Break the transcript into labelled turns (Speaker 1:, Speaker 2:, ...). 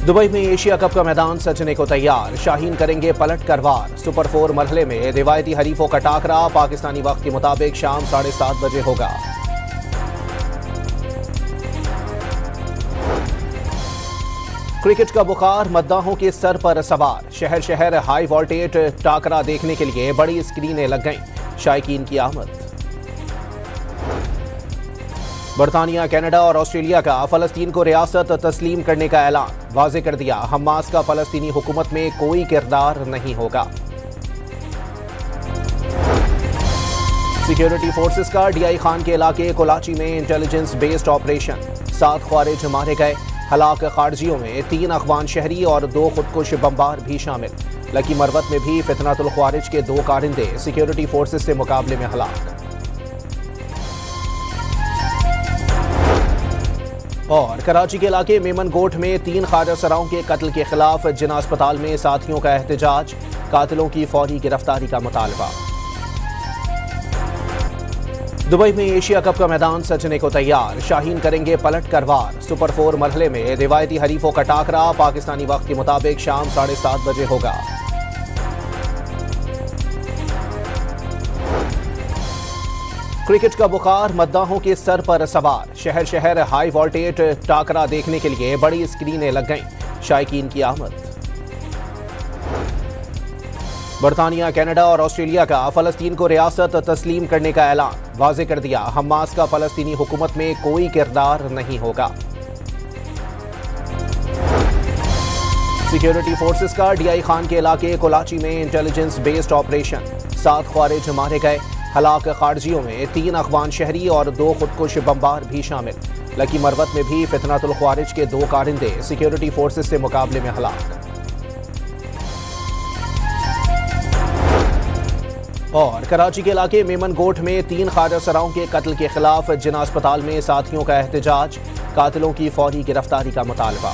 Speaker 1: Dubai में Asia cup का मैदान सजने को तैयार। शाहीन करेंगे पलट कर वार। सुपर 4 मरहले में रिवायती हरीफों का टाकरा पाकिस्तानी वक्त के मुताबिक शाम 7:30 बजे होगा। क्रिकेट का बुखार मद्दाहों के सर पर सवार। शहर शहर हाई वोल्टेज टाकरा देखने के लिए बड़ी स्क्रीनें लग गईं। शायकीन की आमद। बरतानिया, कनाडा और ऑस्ट्रेलिया का फलस्तीन को रियासत तस्लीम करने का ऐलान। वाज़ेह कर दिया, हमास का फलस्तीनी हुकूमत में कोई किरदार नहीं होगा। सिक्योरिटी फोर्सेस का डीआई खान के इलाके कोलाची में इंटेलिजेंस बेस्ड ऑपरेशन। 7 ख्वारिज मारे गए। हलाक खारजियों में 3 अफगान शहरी और 2 खुदकुश बमबार भी शामिल। लकी मरवत में भी फितनातुल ख्वारिज के 2 कारिंदे सिक्योरिटी फोर्सेस से मुकाबले में हलाक। और कराची के इलाके मेमन गोट में 3 ख्वाजा सराओं के कत्ल के खिलाफ जिना अस्पताल में साथियों का एहतजाज। कातिलों की फौरी गिरफ्तारी का मुतालबा। दुबई में एशिया कप का मैदान सजने को तैयार। शाहीन करेंगे पलट कर वार। सुपर 4 मरहले में रिवायती हरीफों का टाकरा पाकिस्तानी वक्त के मुताबिक शाम 7:30 बजे होगा। क्रिकेट का बुखार मद्दाहों के सर पर सवार। शहर शहर हाई वोल्टेज टाकरा देखने के लिए बड़ी स्क्रीनें लग गईं। शायकीन की आमद। बरतानिया, कनाडा और ऑस्ट्रेलिया का फलस्तीन को रियासत तस्लीम करने का ऐलान। वाज़ेह कर दिया, हमास का फलस्तीनी हुकूमत में कोई किरदार नहीं होगा। सिक्योरिटी फोर्सेस का डीआई खान के इलाके कोलाची में इंटेलिजेंस बेस्ड ऑपरेशन। 7 ख्वारिज मारे गए। हलाक खारजियों में 3 अफगान शहरी और 2 खुदकुश बमबार भी शामिल। लकी मरवत में भी फितनातुल ख्वारिज के 2 कारिंदे सिक्योरिटी फोर्सेस से मुकाबले में हलाक। और कराची के इलाके मेमन गोट में 3 ख्वाजा सराओं के कत्ल के खिलाफ जिना अस्पताल में साथियों का एहतजाज। कातिलों की फौरी गिरफ्तारी का मुतालबा।